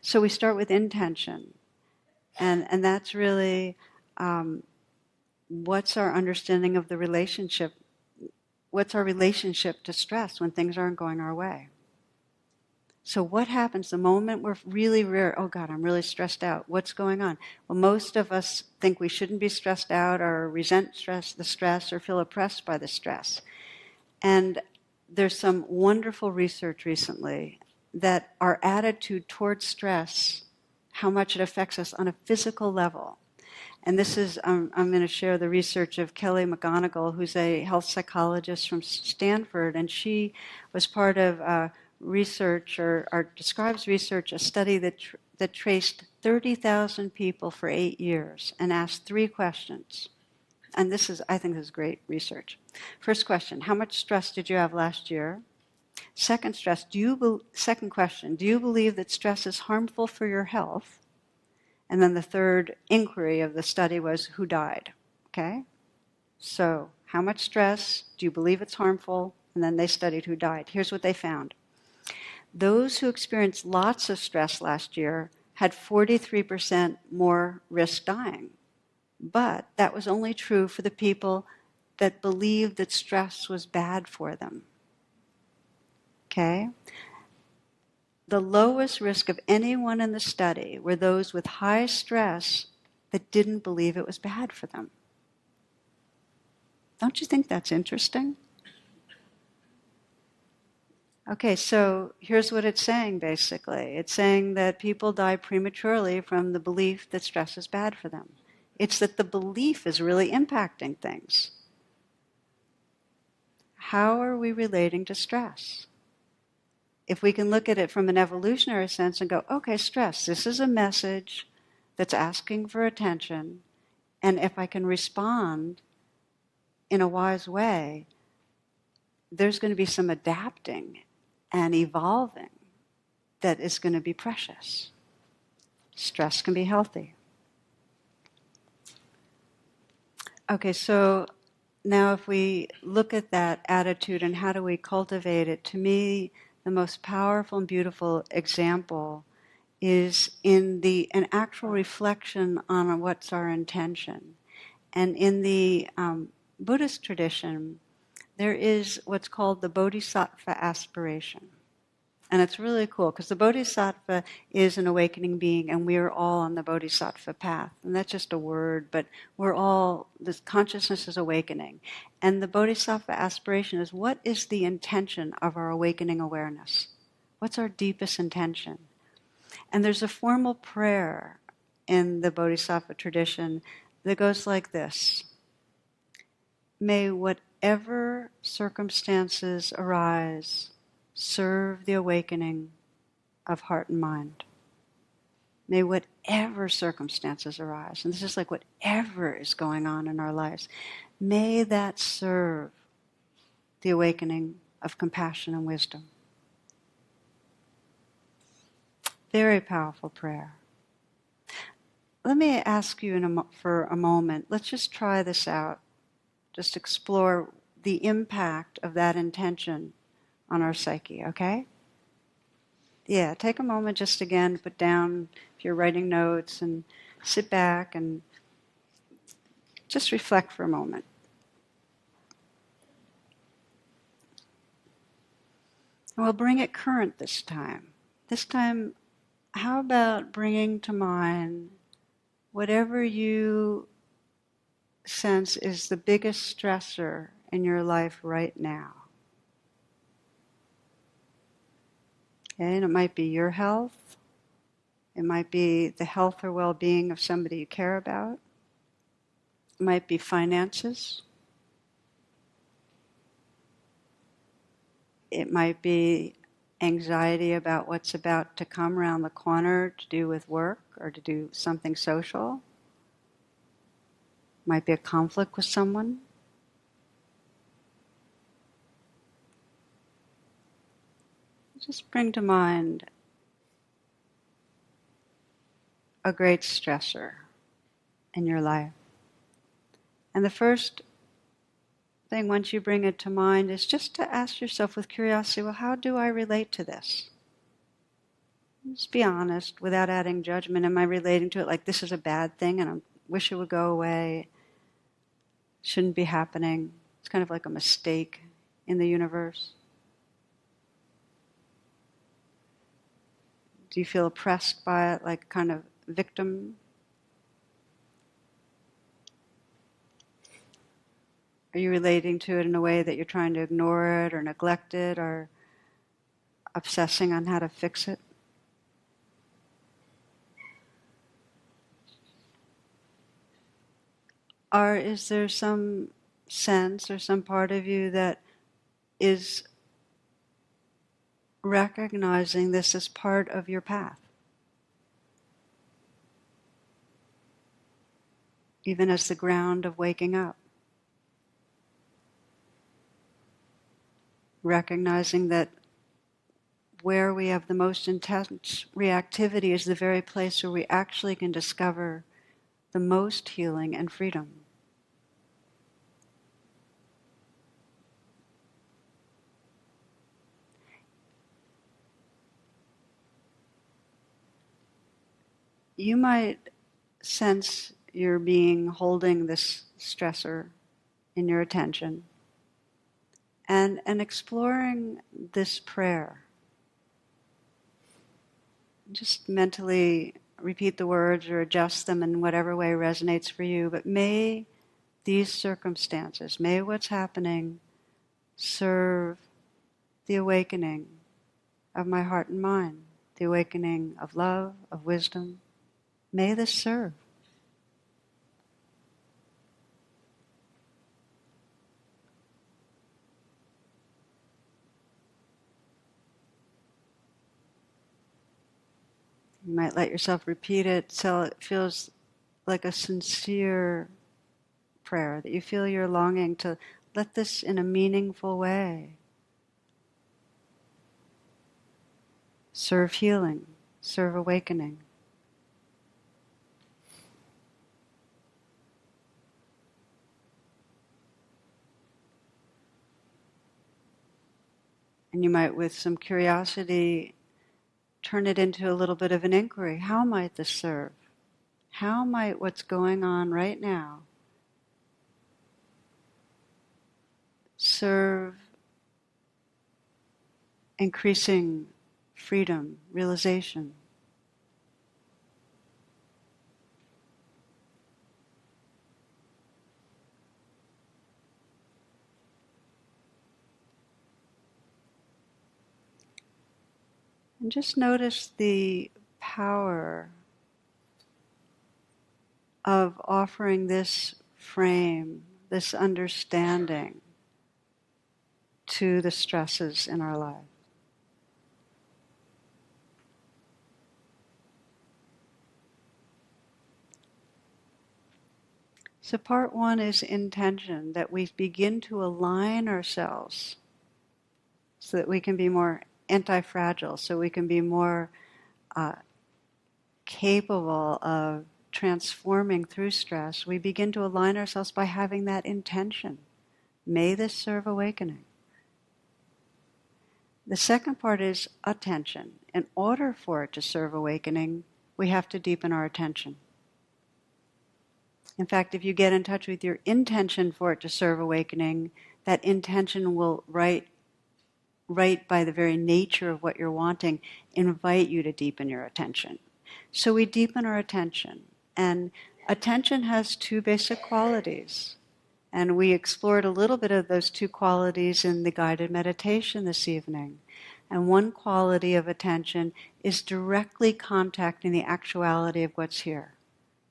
So we start with intention. And that's really what's our understanding of the relationship? What's our relationship to stress when things aren't going our way? So what happens the moment we're really oh God, I'm really stressed out. What's going on? Well, most of us think we shouldn't be stressed out or resent the stress or feel oppressed by the stress. And there's some wonderful research recently that our attitude towards stress, how much it affects us on a physical level. And this is, I'm going to share the research of Kelly McGonigal, who's a health psychologist from Stanford, and she was part of research, or describes research, a study that traced 30,000 people for 8 years and asked 3 questions. And I think this is great research. First question, how much stress did you have last year? Second question, do you believe that stress is harmful for your health? And then the third inquiry of the study was, who died? Okay? So, how much stress? Do you believe it's harmful? And then they studied who died. Here's what they found. Those who experienced lots of stress last year had 43% more risk dying. But that was only true for the people that believed that stress was bad for them. Okay? The lowest risk of anyone in the study were those with high stress that didn't believe it was bad for them. Don't you think that's interesting? Okay, so here's what it's saying basically. It's saying that people die prematurely from the belief that stress is bad for them. It's that the belief is really impacting things. How are we relating to stress? If we can look at it from an evolutionary sense and go, okay, stress, this is a message that's asking for attention, and if I can respond in a wise way, there's going to be some adapting and evolving that is going to be precious. Stress can be healthy. Okay, so now if we look at that attitude and how do we cultivate it, to me, the most powerful and beautiful example is in an actual reflection on what's our intention. And in the Buddhist tradition, there is what's called the Bodhisattva aspiration. And it's really cool because the Bodhisattva is an awakening being and we are all on the Bodhisattva path. And that's just a word, but this consciousness is awakening. And the Bodhisattva aspiration is, what is the intention of our awakening awareness? What's our deepest intention? And there's a formal prayer in the Bodhisattva tradition that goes like this. May whatever circumstances arise serve the awakening of heart and mind. May whatever circumstances arise, and this is like whatever is going on in our lives, may that serve the awakening of compassion and wisdom. Very powerful prayer. Let me ask you for a moment, let's just try this out. Just explore the impact of that intention on our psyche, okay? Yeah, take a moment just again, put down if you're writing notes and sit back and just reflect for a moment. And we'll bring it current this time. This time, how about bringing to mind whatever you sense is the biggest stressor in your life right now? Okay, and it might be your health. It might be the health or well-being of somebody you care about. It might be finances. It might be anxiety about what's about to come around the corner to do with work or to do something social. It might be a conflict with someone. Just bring to mind a great stressor in your life. And the first thing, once you bring it to mind, is just to ask yourself with curiosity, well, how do I relate to this? Just be honest without adding judgment. Am I relating to it like this is a bad thing and I wish it would go away? Shouldn't be happening. It's kind of like a mistake in the universe. Do you feel oppressed by it, like kind of victim? Are you relating to it in a way that you're trying to ignore it or neglect it or obsessing on how to fix it? Or is there some sense or some part of you that is recognizing this as part of your path? Even as the ground of waking up. Recognizing that where we have the most intense reactivity is the very place where we actually can discover the most healing and freedom. You might sense your being holding this stressor in your attention and exploring this prayer. Just mentally repeat the words or adjust them in whatever way resonates for you, but may these circumstances, may what's happening serve the awakening of my heart and mind, the awakening of love, of wisdom. May this serve. You might let yourself repeat it so it feels like a sincere prayer, that you feel you're longing to let this in a meaningful way serve healing, serve awakening. And you might, with some curiosity, turn it into a little bit of an inquiry. How might this serve? How might what's going on right now serve increasing freedom, realization? And just notice the power of offering this frame, this understanding to the stresses in our life. So part one is intention, that we begin to align ourselves so that we can be more anti-fragile, so we can be more capable of transforming through stress. We begin to align ourselves by having that intention. May this serve awakening. The second part is attention. In order for it to serve awakening, we have to deepen our attention. In fact, if you get in touch with your intention for it to serve awakening, that intention will, right by the very nature of what you're wanting, invite you to deepen your attention. So we deepen our attention. And attention has two basic qualities. And we explored a little bit of those two qualities in the guided meditation this evening. And one quality of attention is directly contacting the actuality of what's here.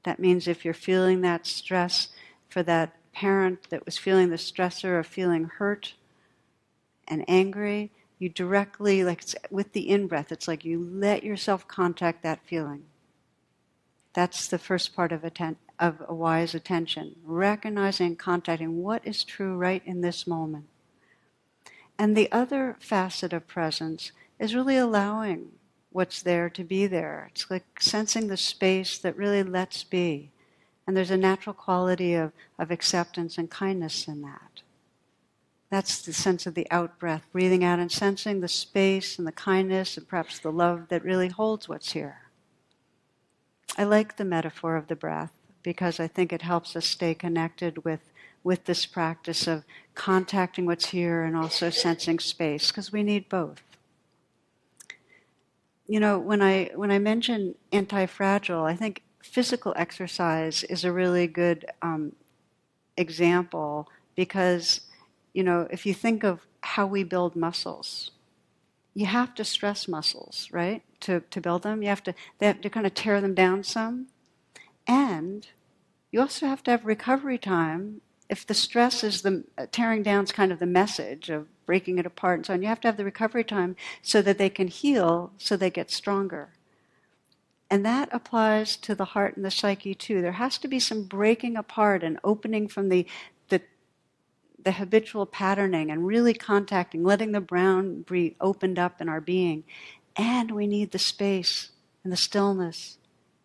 That means if you're feeling that stress, for that parent that was feeling the stressor of feeling hurt and angry, you directly, like it's with the in-breath, it's like you let yourself contact that feeling. That's the first part of a wise attention, recognizing and contacting what is true right in this moment. And the other facet of presence is really allowing what's there to be there. It's like sensing the space that really lets be. And there's a natural quality of acceptance and kindness in that. That's the sense of the out-breath, breathing out and sensing the space and the kindness and perhaps the love that really holds what's here. I like the metaphor of the breath because I think it helps us stay connected with this practice of contacting what's here and also sensing space, because we need both. You know, when I mention anti-fragile, I think physical exercise is a really good example because, you know, if you think of how we build muscles, you have to stress muscles, right? To build them, they have to kind of tear them down some, and you also have to have recovery time. If the stress is the tearing down is kind of the message of breaking it apart and so on, you have to have the recovery time so that they can heal, so they get stronger. And that applies to the heart and the psyche too. There has to be some breaking apart and opening from the habitual patterning and really contacting, letting the brown be opened up in our being. And we need the space and the stillness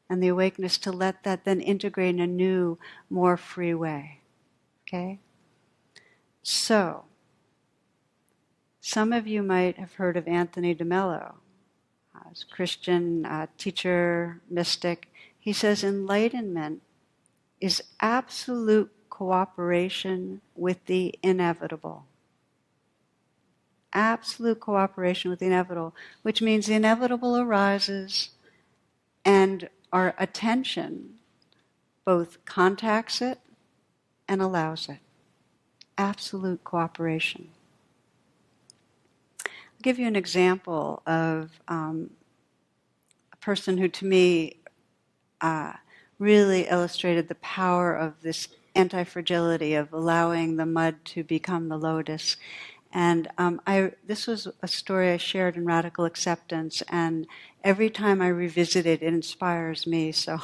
and the awakeness to let that then integrate in a new, more free way. Okay? So, some of you might have heard of Anthony DeMello. He's a Christian teacher, mystic. He says enlightenment is absolute cooperation with the inevitable. Absolute cooperation with the inevitable, which means the inevitable arises and our attention both contacts it and allows it. Absolute cooperation. I'll give you an example of a person who to me really illustrated the power of this anti-fragility of allowing the mud to become the lotus. And this was a story I shared in Radical Acceptance, and every time I revisit it, it inspires me. So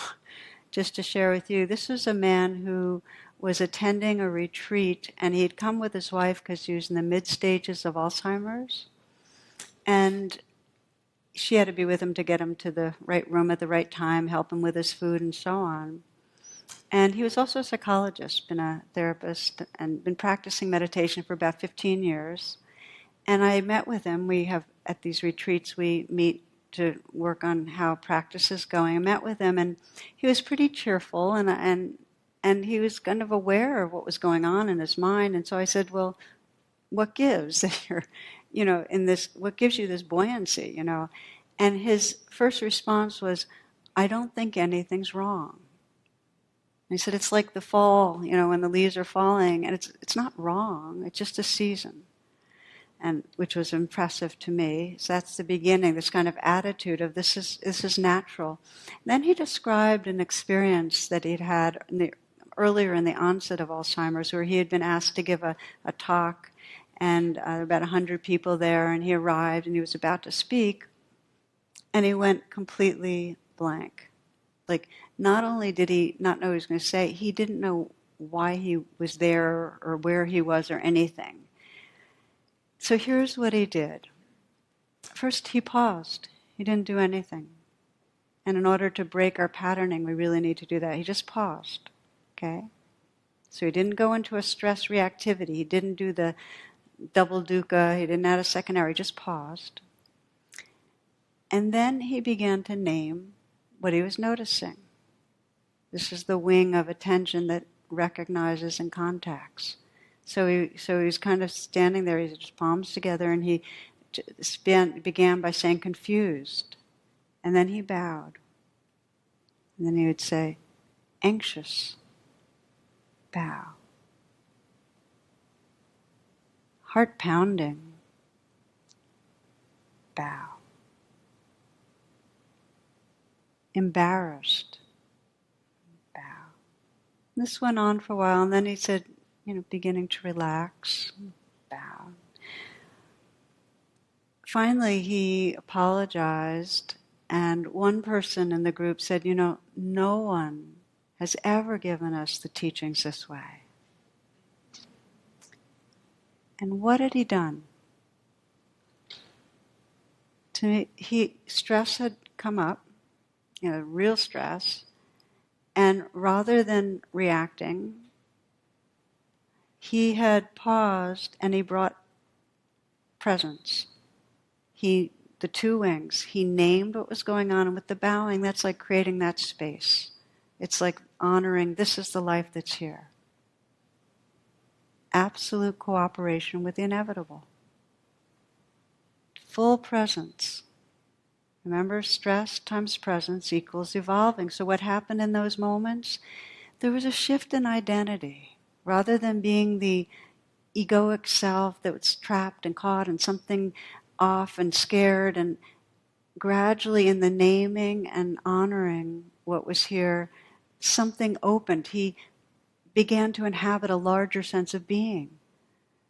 just to share with you, this was a man who was attending a retreat, and he had come with his wife because he was in the mid-stages of Alzheimer's. And she had to be with him to get him to the right room at the right time, help him with his food and so on. And he was also a psychologist, been a therapist, and been practicing meditation for about 15 years. And I met with him. We have, at these retreats, we meet to work on how practice is going. I met with him, and he was pretty cheerful, and he was kind of aware of what was going on in his mind. And so I said, well, what gives that you're, in this, what gives you this buoyancy, And his first response was, I don't think anything's wrong. And he said, it's like the fall, when the leaves are falling, and it's not wrong, it's just a season. And which was impressive to me. So that's the beginning, this kind of attitude of this is natural. And then he described an experience that he'd had earlier in the onset of Alzheimer's, where he had been asked to give a talk, and about 100 people there, and he arrived and he was about to speak, and he went completely blank. Like, not only did he not know what he was going to say, he didn't know why he was there or where he was or anything. So here's what he did. First, he paused. He didn't do anything. And in order to break our patterning, we really need to do that. He just paused, okay? So he didn't go into a stress reactivity. He didn't do the double dukkha. He didn't add a second hour. He just paused. And then he began to name what he was noticing. This is the wing of attention that recognizes and contacts. So he's kind of standing there, he had his palms together, and he began by saying confused. And then he bowed. And then he would say, anxious, bow. Heart pounding, bow. Embarrassed, bow. This went on for a while, and then he said, beginning to relax, bow. Finally, he apologized, and one person in the group said, no one has ever given us the teachings this way. And what had he done? To me, stress had come up, real stress, and rather than reacting, he had paused and he brought presence. The two wings, he named what was going on, and with the bowing, that's like creating that space. It's like honoring, this is the life that's here. Absolute cooperation with the inevitable. Full presence. Remember, stress times presence equals evolving. So what happened in those moments? There was a shift in identity. Rather than being the egoic self that was trapped and caught in something off and scared, and gradually in the naming and honoring what was here, something opened. He began to inhabit a larger sense of being.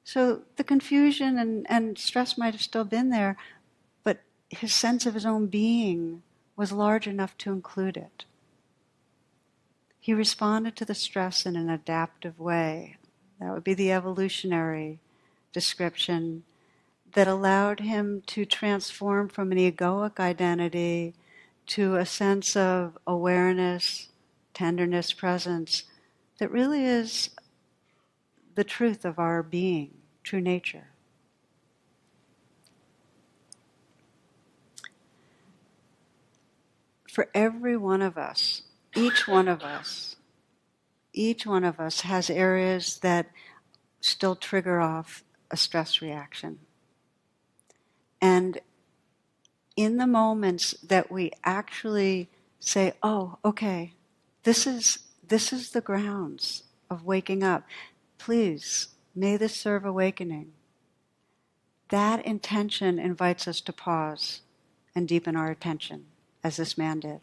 So the confusion and stress might have still been there, but his sense of his own being was large enough to include it. He responded to the stress in an adaptive way. That would be the evolutionary description that allowed him to transform from an egoic identity to a sense of awareness, tenderness, presence that really is the truth of our being, true nature. For every one of us, each one of us has areas that still trigger off a stress reaction. And in the moments that we actually say, oh, okay, this is the grounds of waking up. Please, may this serve awakening. That intention invites us to pause and deepen our attention, as this man did.